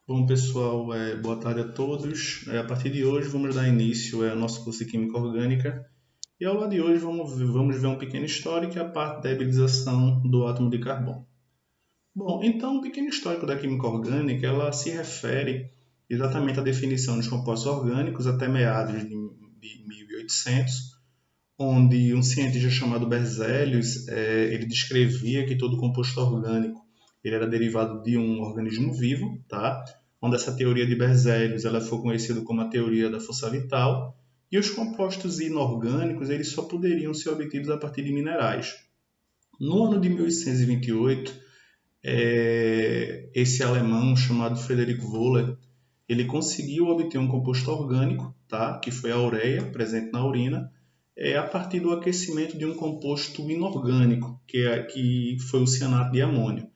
Bom, pessoal, boa tarde a todos. A partir de hoje vamos dar início ao nosso curso de Química Orgânica e ao lado de hoje vamos ver um pequeno histórico e a parte da hibridização do átomo de carbono. Bom, então o pequeno histórico da Química Orgânica ela se refere exatamente à definição dos compostos orgânicos até meados de 1800, onde um cientista chamado Berzelius ele descrevia que todo composto orgânico ele era derivado de um organismo vivo, tá? Onde essa teoria de Berzelius ela foi conhecida como a teoria da força vital, e os compostos inorgânicos eles só poderiam ser obtidos a partir de minerais. No ano de 1828, esse alemão chamado Frederick Wöhler, ele conseguiu obter um composto orgânico, tá? Que foi a ureia, presente na urina, a partir do aquecimento de um composto inorgânico, que foi o cianato de amônio.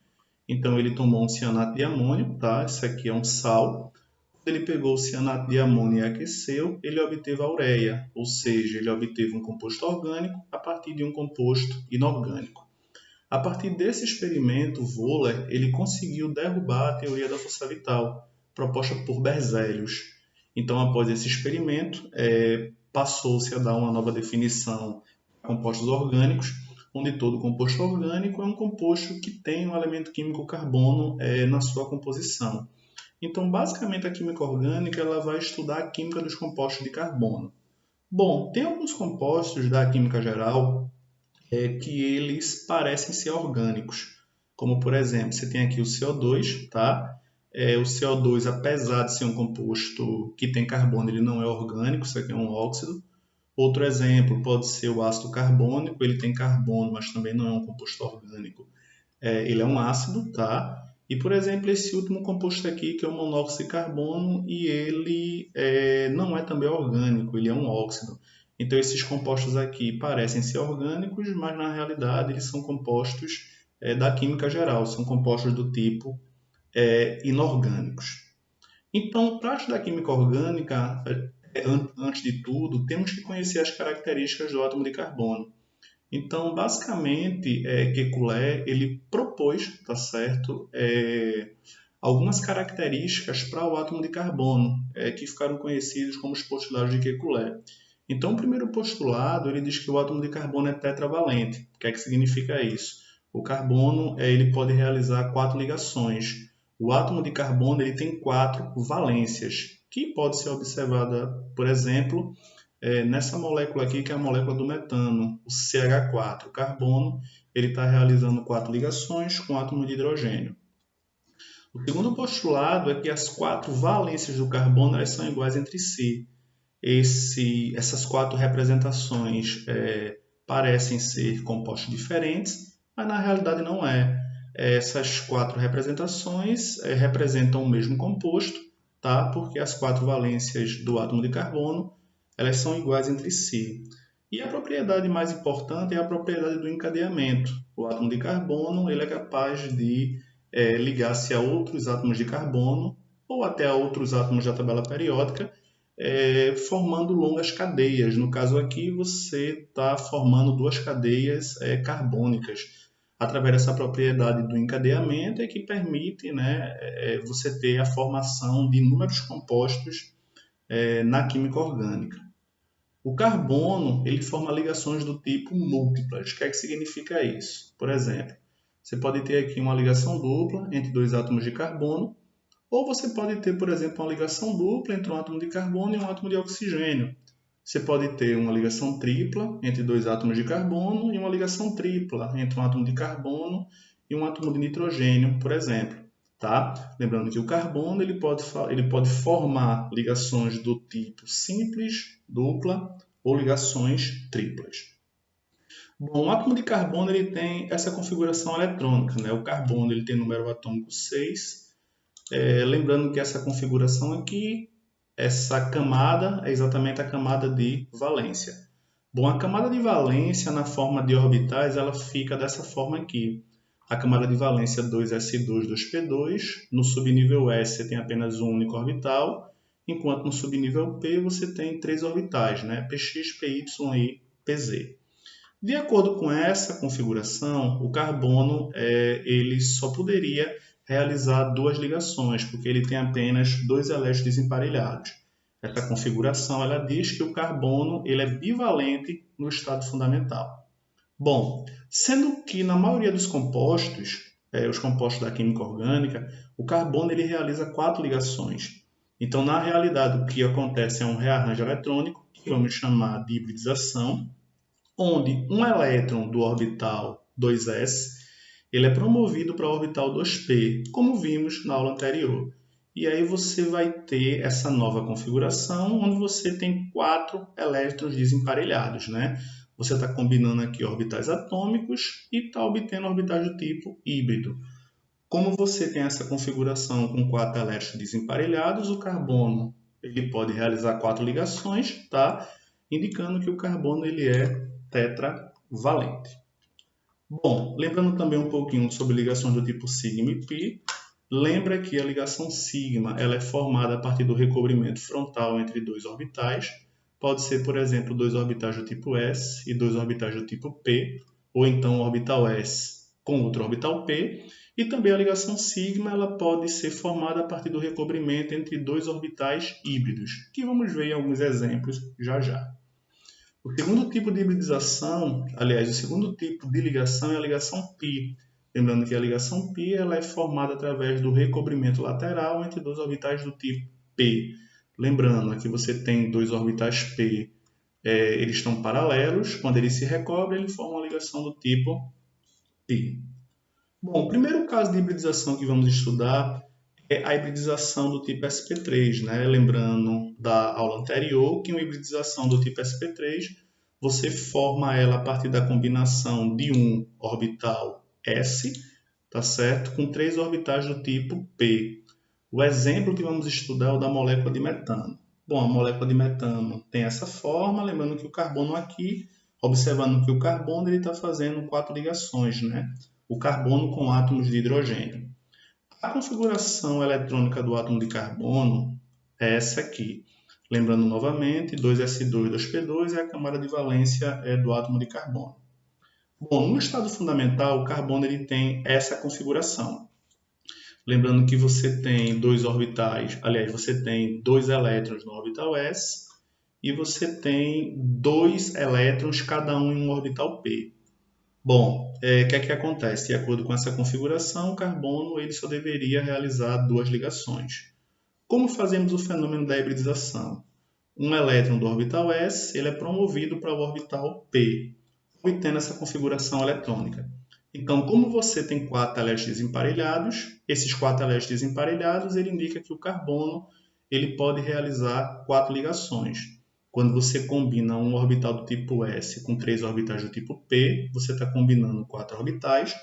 Então ele tomou um cianato de amônio, tá? Esse aqui é um sal. Quando ele pegou o cianato de amônio e aqueceu, ele obteve a ureia, ou seja, ele obteve um composto orgânico a partir de um composto inorgânico. A partir desse experimento, Wöhler ele conseguiu derrubar a teoria da força vital, proposta por Berzelius. Então, após esse experimento, passou-se a dar uma nova definição de compostos orgânicos, onde todo composto orgânico é um composto que tem um elemento químico carbono na sua composição. Então, basicamente, a química orgânica ela vai estudar a química dos compostos de carbono. Bom, tem alguns compostos da química geral que eles parecem ser orgânicos, como, por exemplo, você tem aqui o CO2, tá? O CO2, apesar de ser um composto que tem carbono, ele não é orgânico, isso aqui é um óxido. Outro exemplo pode ser o ácido carbônico, ele tem carbono, mas também não é um composto orgânico. Ele é um ácido, tá? E, por exemplo, esse último composto aqui, que é o monóxido de carbono, e ele não é também orgânico, ele é um óxido. Então, esses compostos aqui parecem ser orgânicos, mas na realidade eles são compostos da química geral, são compostos do tipo inorgânicos. Então, para estudar química orgânica, antes de tudo, temos que conhecer as características do átomo de carbono. Então, basicamente, Kekulé ele propôs, tá certo, algumas características para o átomo de carbono, que ficaram conhecidos como os postulados de Kekulé. Então, o primeiro postulado ele diz que o átomo de carbono é tetravalente. O que é que significa isso? O carbono ele pode realizar 4 ligações. O átomo de carbono ele tem 4 valências, que pode ser observada, por exemplo, nessa molécula aqui, que é a molécula do metano, o CH4. O carbono ele está realizando 4 ligações com átomo de hidrogênio. O segundo postulado é que as 4 valências do carbono elas são iguais entre si. Essas 4 representações parecem ser compostos diferentes, mas na realidade não é. Essas 4 representações representam o mesmo composto, tá? Porque as 4 valências do átomo de carbono elas são iguais entre si. E a propriedade mais importante é a propriedade do encadeamento. O átomo de carbono ele é capaz de ligar-se a outros átomos de carbono ou até a outros átomos da tabela periódica, formando longas cadeias. No caso aqui, você está formando 2 cadeias carbônicas. Através dessa propriedade do encadeamento é que permite você ter a formação de inúmeros compostos na química orgânica. O carbono ele forma ligações do tipo múltiplas. O que é que significa isso? Por exemplo, você pode ter aqui uma ligação dupla entre 2 átomos de carbono, ou você pode ter, por exemplo, uma ligação dupla entre um átomo de carbono e um átomo de oxigênio. Você pode ter uma ligação tripla entre 2 átomos de carbono e uma ligação tripla entre um átomo de carbono e um átomo de nitrogênio, por exemplo. Tá? Lembrando que o carbono ele pode formar ligações do tipo simples, dupla ou ligações triplas. Bom, o átomo de carbono ele tem essa configuração eletrônica. Né? O carbono ele tem número atômico 6. Lembrando que essa configuração aqui, essa camada é exatamente a camada de valência. Bom, a camada de valência na forma de orbitais ela fica dessa forma aqui. A camada de valência 2s2, 2p2. No subnível S você tem apenas um único orbital, enquanto no subnível P você tem 3 orbitais, né? Px, Py e Pz. De acordo com essa configuração, o carbono ele só poderia realizar duas ligações, porque ele tem apenas dois elétrons desemparelhados. Essa configuração ela diz que o carbono ele é bivalente no estado fundamental. Bom, sendo que na maioria dos compostos, os compostos da química orgânica, o carbono ele realiza 4 ligações. Então, na realidade, o que acontece é um rearranjo eletrônico, que vamos chamar de hibridização, onde um elétron do orbital 2s ele é promovido para o orbital 2p, como vimos na aula anterior. E aí você vai ter essa nova configuração, onde você tem 4 elétrons desemparelhados, né? Você está combinando aqui orbitais atômicos e está obtendo orbitais do tipo híbrido. Como você tem essa configuração com 4 elétrons desemparelhados, o carbono ele pode realizar 4 ligações, tá? Indicando que o carbono ele é tetravalente. Bom, lembrando também um pouquinho sobre ligações do tipo sigma e π, lembra que a ligação sigma ela é formada a partir do recobrimento frontal entre dois orbitais. Pode ser, por exemplo, dois orbitais do tipo s e dois orbitais do tipo p, ou então um orbital s com outro orbital p. E também a ligação sigma ela pode ser formada a partir do recobrimento entre dois orbitais híbridos, que vamos ver em alguns exemplos já já. O segundo tipo de hibridização, aliás, o segundo tipo de ligação é a ligação π. Lembrando que a ligação π ela é formada através do recobrimento lateral entre dois orbitais do tipo p. Lembrando, aqui você tem dois orbitais p, eles estão paralelos. Quando eles se recobrem, eles formam uma ligação do tipo π. Bom, o primeiro caso de hibridização que vamos estudar é a hibridização do tipo sp3, né? Lembrando da aula anterior que uma hibridização do tipo sp3 você forma ela a partir da combinação de um orbital s, tá certo? Com 3 orbitais do tipo p. O exemplo que vamos estudar é o da molécula de metano. Bom, a molécula de metano tem essa forma, lembrando que o carbono aqui, observando que o carbono está fazendo 4 ligações, né? O carbono com átomos de hidrogênio. A configuração eletrônica do átomo de carbono é essa aqui. Lembrando novamente, 2s2, 2p2 é a camada de valência do átomo de carbono. Bom, no estado fundamental, o carbono ele tem essa configuração. Lembrando que você tem dois orbitais, aliás, você tem 2 elétrons no orbital s e você tem 2 elétrons, cada um em um orbital p. Bom, o que é que acontece? De acordo com essa configuração, o carbono ele só deveria realizar 2 ligações. Como fazemos o fenômeno da hibridização? Um elétron do orbital s ele é promovido para o orbital p, obtendo essa configuração eletrônica. Então, como você tem 4 elétrons desemparelhados, esses 4 elétrons desemparelhados ele indica que o carbono ele pode realizar 4 ligações. Quando você combina um orbital do tipo s com 3 orbitais do tipo p, você está combinando 4 orbitais,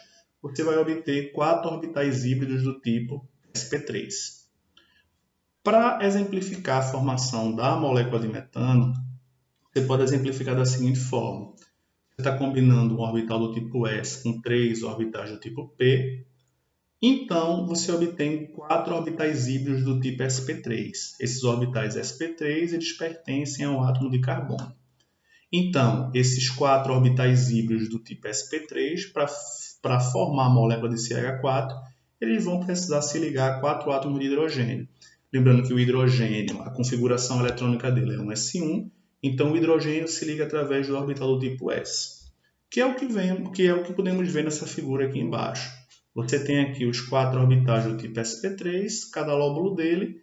você vai obter 4 orbitais híbridos do tipo sp3. Para exemplificar a formação da molécula de metano, você pode exemplificar da seguinte forma. Você está combinando um orbital do tipo s com 3 orbitais do tipo p, então você obtém 4 orbitais híbridos do tipo sp3. Esses orbitais sp3 eles pertencem ao átomo de carbono. Então, esses 4 orbitais híbridos do tipo sp3, para formar a molécula de CH4, eles vão precisar se ligar a 4 átomos de hidrogênio. Lembrando que o hidrogênio, a configuração eletrônica dele é um s1, então o hidrogênio se liga através do orbital do tipo s, que é o que podemos ver nessa figura aqui embaixo. Você tem aqui os 4 orbitais do tipo sp3, cada lóbulo dele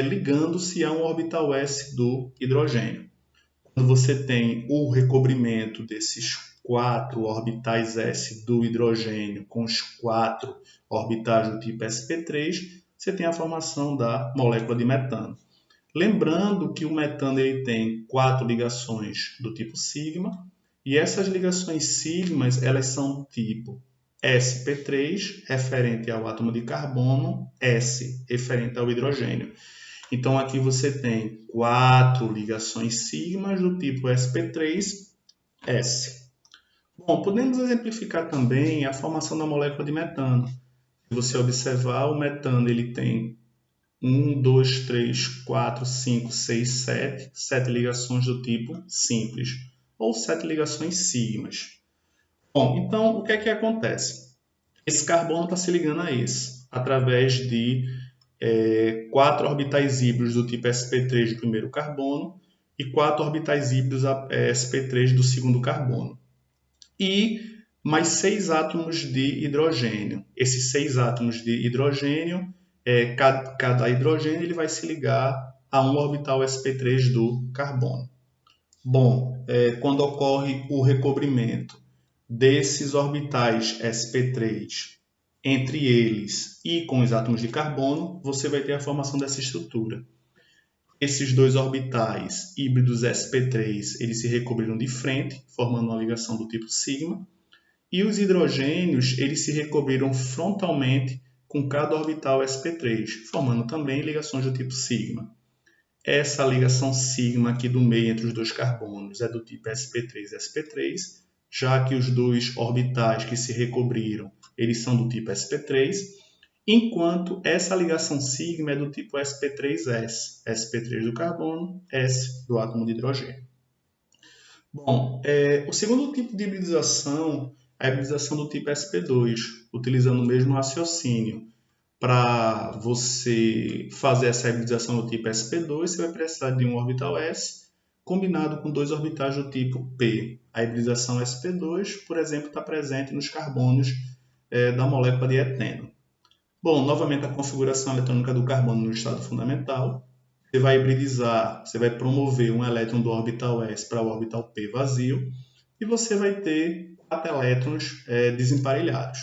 ligando-se a um orbital s do hidrogênio. Quando você tem o recobrimento desses 4 orbitais s do hidrogênio com os 4 orbitais do tipo sp3, você tem a formação da molécula de metano. Lembrando que o metano ele tem 4 ligações do tipo sigma, e essas ligações sigmas elas são do tipo sp3, referente ao átomo de carbono, S, referente ao hidrogênio. Então, aqui você tem 4 ligações sigmas do tipo sp3s. Bom, podemos exemplificar também a formação da molécula de metano. Se você observar, o metano ele tem 1, 2, 3, 4, 5, 6, 7 ligações do tipo simples, ou 7 ligações sigmas. Bom, então o que é que acontece? Esse carbono está se ligando a esse. através de 4 orbitais híbridos do tipo sp3 do primeiro carbono e 4 orbitais híbridos sp3 do segundo carbono. E mais 6 átomos de hidrogênio. Esses 6 átomos de hidrogênio, cada hidrogênio ele vai se ligar a um orbital sp3 do carbono. Bom, quando ocorre o recobrimento desses orbitais sp3 entre eles e com os átomos de carbono, você vai ter a formação dessa estrutura. Esses dois orbitais híbridos sp3, eles se recobriram de frente, formando uma ligação do tipo sigma, e os hidrogênios, eles se recobriram frontalmente com cada orbital sp3, formando também ligações do tipo sigma. Essa ligação sigma aqui do meio entre os dois carbonos é do tipo sp3-sp3, já que os dois orbitais que se recobriram, eles são do tipo sp3, enquanto essa ligação sigma é do tipo sp3s, sp3 do carbono, s do átomo de hidrogênio. Bom, o segundo tipo de hibridização é a hibridização do tipo sp2, utilizando o mesmo raciocínio. Para você fazer essa hibridização do tipo sp2, você vai precisar de um orbital s combinado com 2 orbitais do tipo p. A hibridização sp2, por exemplo, está presente nos carbonos da molécula de eteno. Bom, novamente a configuração eletrônica do carbono no estado fundamental. Você vai hibridizar, você vai promover um elétron do orbital s para o orbital p vazio e você vai ter 4 elétrons desemparelhados.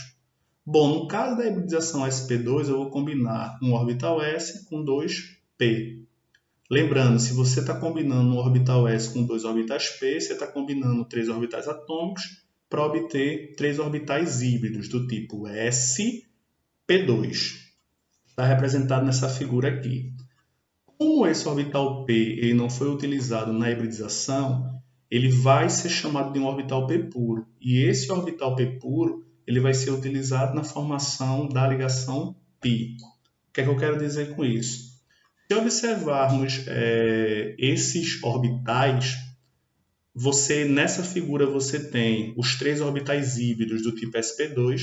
Bom, no caso da hibridização sp2, eu vou combinar um orbital s com 2p. Lembrando, se você está combinando um orbital s com 2 orbitais p, você está combinando 3 orbitais atômicos para obter 3 orbitais híbridos do tipo s, p2. Está representado nessa figura aqui. Como esse orbital p ele não foi utilizado na hibridização, ele vai ser chamado de um orbital p puro. E esse orbital p puro ele vai ser utilizado na formação da ligação π. O que é que eu quero dizer com isso? Se observarmos esses orbitais, nessa figura você tem os 3 orbitais híbridos do tipo sp2,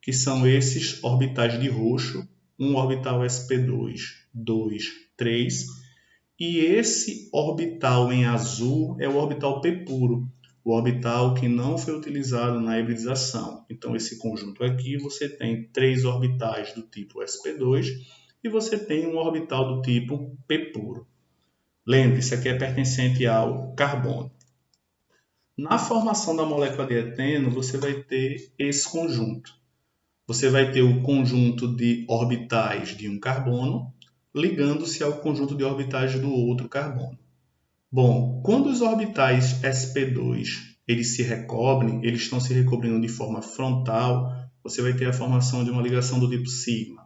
que são esses orbitais de roxo, um orbital sp2, 2, 3, e esse orbital em azul é o orbital p puro, o orbital que não foi utilizado na hibridização. Então, esse conjunto aqui, você tem 3 orbitais do tipo sp2 e você tem um orbital do tipo p puro. Lembre-se, isso aqui é pertencente ao carbono. Na formação da molécula de eteno, você vai ter esse conjunto. Você vai ter o conjunto de orbitais de um carbono ligando-se ao conjunto de orbitais do outro carbono. Bom, quando os orbitais sp2 eles se recobrem, eles estão se recobrindo de forma frontal, você vai ter a formação de uma ligação do tipo sigma.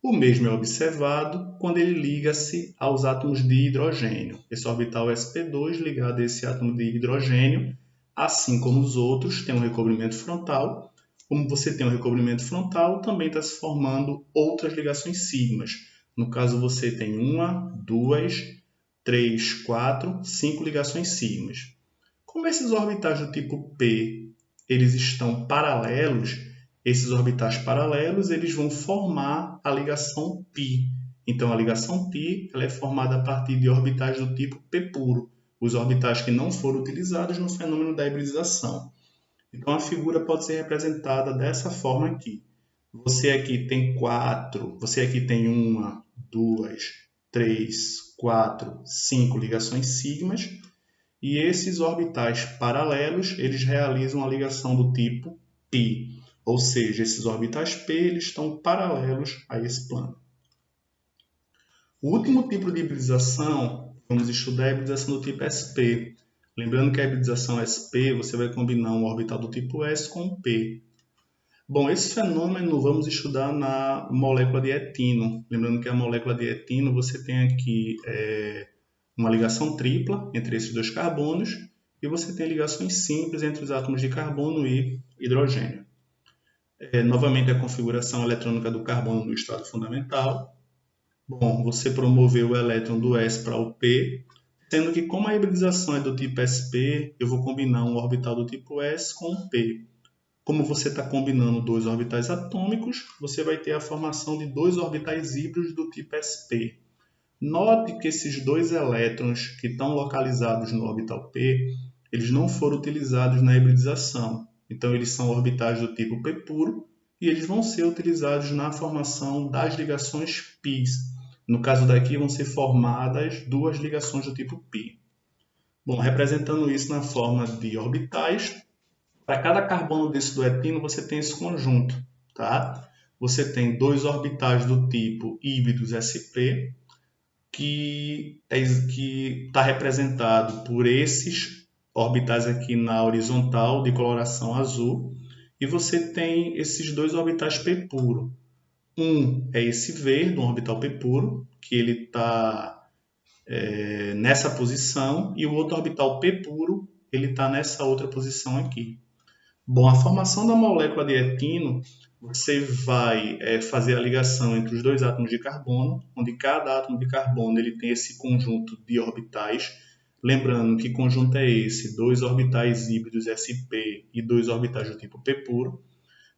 O mesmo é observado quando ele liga-se aos átomos de hidrogênio. Esse orbital sp2 ligado a esse átomo de hidrogênio, assim como os outros, tem um recobrimento frontal. Como você tem um recobrimento frontal, também está se formando outras ligações sigmas. No caso, você tem 1, 2, 3, 4, 5 ligações sigmas. Como esses orbitais do tipo P eles estão paralelos, esses orbitais paralelos eles vão formar a ligação π. Então, a ligação π ela é formada a partir de orbitais do tipo P puro, os orbitais que não foram utilizados no fenômeno da hibridização. Então, a figura pode ser representada dessa forma aqui. Você aqui tem 4, você aqui tem 1, 2, 3, 4, 5 ligações sigmas, e esses orbitais paralelos, eles realizam a ligação do tipo π, ou seja, esses orbitais p eles estão paralelos a esse plano. O último tipo de hibridização, vamos estudar a hibridização do tipo sp. Lembrando que a hibridização sp, você vai combinar um orbital do tipo s com p. Bom, esse fenômeno vamos estudar na molécula de etino. Lembrando que a molécula de etino você tem aqui uma ligação tripla entre esses dois carbonos e você tem ligações simples entre os átomos de carbono e hidrogênio. Novamente a configuração eletrônica do carbono no estado fundamental. Bom, você promoveu o elétron do S para o P, sendo que como a hibridização é do tipo sp, eu vou combinar um orbital do tipo S com o P. Como você está combinando dois orbitais atômicos, você vai ter a formação de dois orbitais híbridos do tipo sp. Note que esses dois elétrons que estão localizados no orbital p, eles não foram utilizados na hibridização. Então, eles são orbitais do tipo p puro e eles vão ser utilizados na formação das ligações πs. No caso daqui, vão ser formadas duas ligações do tipo π. Bom, representando isso na forma de orbitais, para cada carbono desse do etino, você tem esse conjunto, tá? Você tem dois orbitais do tipo híbridos sp, que está representado por esses orbitais aqui na horizontal de coloração azul, e você tem esses dois orbitais p puro. Um é esse verde, um orbital p puro, que ele está nessa posição, e o outro orbital p puro, ele está nessa outra posição aqui. Bom, a formação da molécula de etino, você vai fazer a ligação entre os dois átomos de carbono, onde cada átomo de carbono ele tem esse conjunto de orbitais. Lembrando que conjunto é esse? Dois orbitais híbridos sp e dois orbitais do tipo p puro.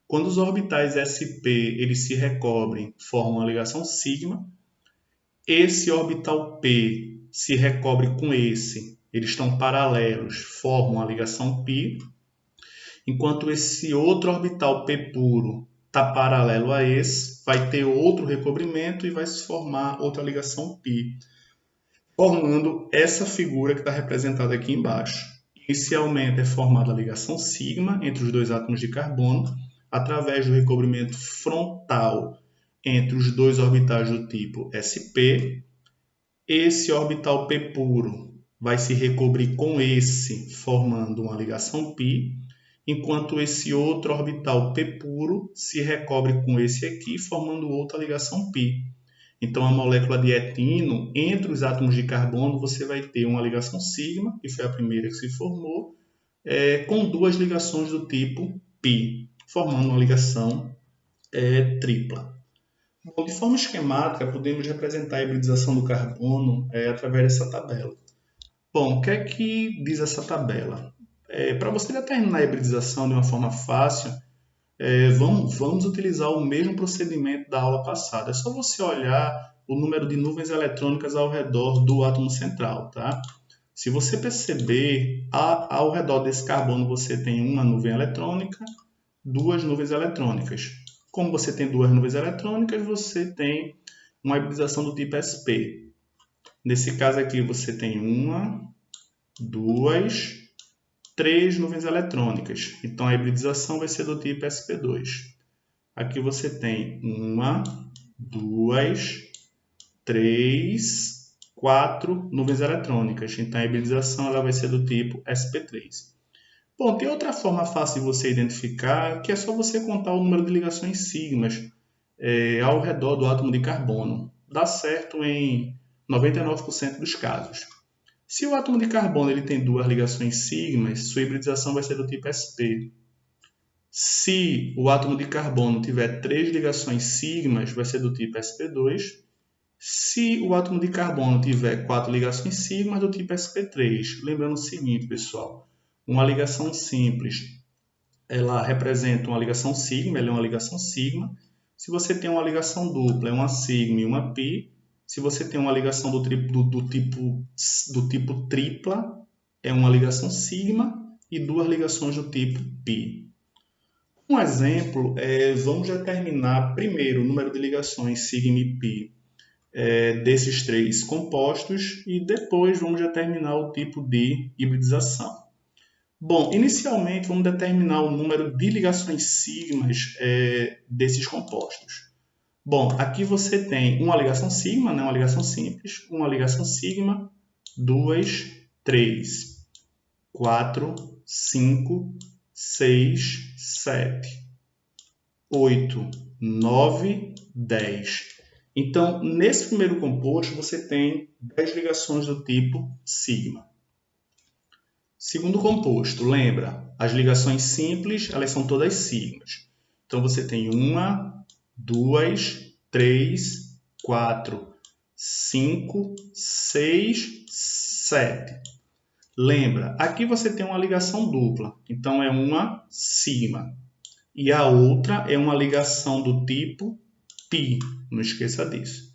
Quando os orbitais sp eles se recobrem, formam a ligação sigma. Esse orbital p se recobre com esse, eles estão paralelos, formam a ligação π. Enquanto esse outro orbital p puro está paralelo a esse, vai ter outro recobrimento e vai se formar outra ligação π, formando essa figura que está representada aqui embaixo. Inicialmente é formada a ligação sigma entre os dois átomos de carbono, através do recobrimento frontal entre os dois orbitais do tipo sp. Esse orbital p puro vai se recobrir com esse, formando uma ligação π, enquanto esse outro orbital p puro se recobre com esse aqui, formando outra ligação π. Então, a molécula de etino, entre os átomos de carbono, você vai ter uma ligação sigma, que foi a primeira que se formou, com duas ligações do tipo π, formando uma ligação tripla. Bom, de forma esquemática, podemos representar a hibridização do carbono através dessa tabela. Bom, o que é que diz essa tabela? Para você determinar a hibridização de uma forma fácil, vamos utilizar o mesmo procedimento da aula passada. É só você olhar o número de nuvens eletrônicas ao redor do átomo central, tá? Se você perceber, ao redor desse carbono você tem uma nuvem eletrônica, duas nuvens eletrônicas. Como você tem duas nuvens eletrônicas, você tem uma hibridização do tipo sp. Nesse caso aqui você tem uma, duas, três nuvens eletrônicas. Então, a hibridização vai ser do tipo sp2. Aqui você tem uma, duas, três, quatro nuvens eletrônicas. Então, a hibridização ela vai ser do tipo sp3. Bom, tem outra forma fácil de você identificar, que é só você contar o número de ligações sigmas ao redor do átomo de carbono. Dá certo em 99% dos casos. Se o átomo de carbono ele tem duas ligações sigmas, sua hibridização vai ser do tipo sp. Se o átomo de carbono tiver três ligações sigmas, vai ser do tipo sp2. Se o átomo de carbono tiver quatro ligações sigmas, do tipo sp3. Lembrando o seguinte, pessoal, uma ligação simples, ela representa uma ligação sigma, ela é uma ligação sigma. Se você tem uma ligação dupla, é uma sigma e uma π. Se você tem uma ligação do tipo tripla, é uma ligação sigma e duas ligações do tipo π. Um exemplo, vamos determinar primeiro o número de ligações sigma e π desses três compostos e depois vamos determinar o tipo de hibridização. Bom, inicialmente vamos determinar o número de ligações sigmas desses compostos. Bom, aqui você tem uma ligação sigma, né? Uma ligação simples, uma ligação sigma, 2, 3, 4, 5, 6, 7, 8, 9, 10. Então, nesse primeiro composto, você tem 10 ligações do tipo sigma. Segundo composto, lembra, as ligações simples, elas são todas sigmas. Então, você tem 1, 2, 3, 4, 5, 6, 7. Lembra, aqui você tem uma ligação dupla. Então, é uma sigma. e a outra é uma ligação do tipo π, não esqueça disso.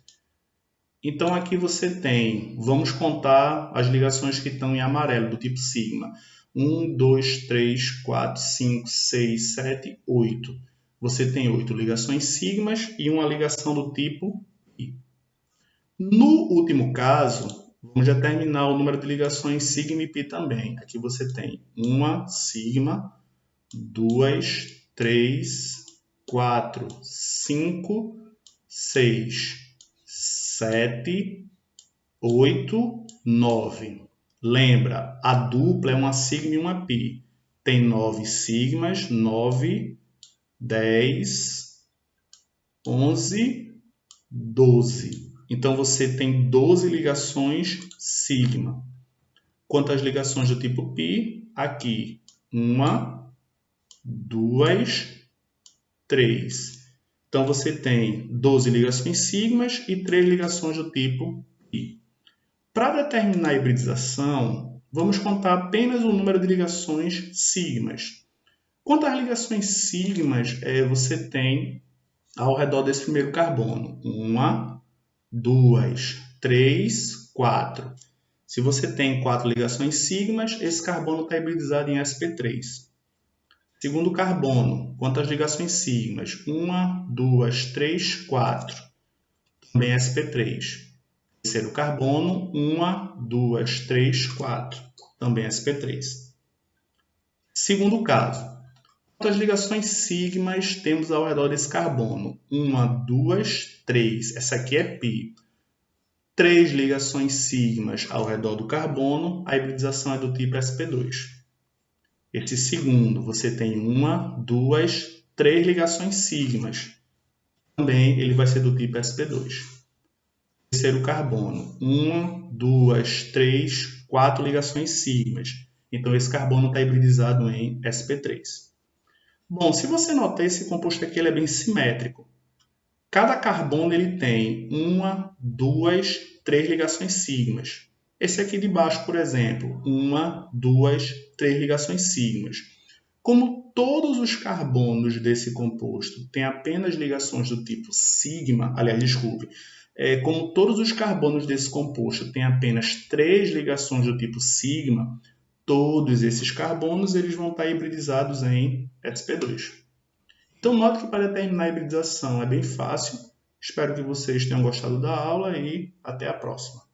Então aqui você tem, vamos contar as ligações que estão em amarelo, do tipo sigma. 1, 2, 3, 4, 5, 6, 7, 8. Você tem 8 ligações sigmas e uma ligação do tipo π. No último caso, vamos determinar o número de ligações sigma e π também. Aqui você tem uma sigma, 2, 3, 4, 5, 6, 7, 8, 9. Lembra, a dupla é uma sigma e uma π. Tem 9 sigmas, 9, 10, 11, 12. Então você tem 12 ligações sigma. Quantas ligações do tipo π? Aqui, 1, 2, 3. Então você tem 12 ligações sigmas e 3 ligações do tipo π. Para determinar a hibridização, vamos contar apenas o número de ligações sigmas. Quantas ligações sigmas você tem ao redor desse primeiro carbono? 1, 2, 3, 4. Se você tem 4 ligações sigmas, esse carbono está hibridizado em sp3. Segundo carbono, quantas ligações sigmas? 1, 2, 3, 4. Também sp3. Terceiro carbono, 1, 2, 3, 4. Também sp3. Segundo caso, quantas ligações sigmas temos ao redor desse carbono? 1, 2, 3. Essa aqui é π. 3 ligações sigmas ao redor do carbono, a hibridização é do tipo sp2. Esse segundo, você tem 1, 2, 3 ligações sigmas. Também ele vai ser do tipo sp2. Terceiro carbono, 1, 2, 3, 4 ligações sigmas. Então esse carbono está hibridizado em sp3. Bom, se você notar, esse composto aqui ele é bem simétrico. Cada carbono ele tem 1, 2, 3 ligações sigmas. Esse aqui de baixo, por exemplo, 1, 2, 3 ligações sigmas. Como todos os carbonos desse composto têm apenas ligações do tipo sigma, aliás, desculpe, como todos os carbonos desse composto têm apenas 3 ligações do tipo sigma, todos esses carbonos eles vão estar hibridizados em sp2. Então, note que para determinar a hibridização é bem fácil. Espero que vocês tenham gostado da aula e até a próxima.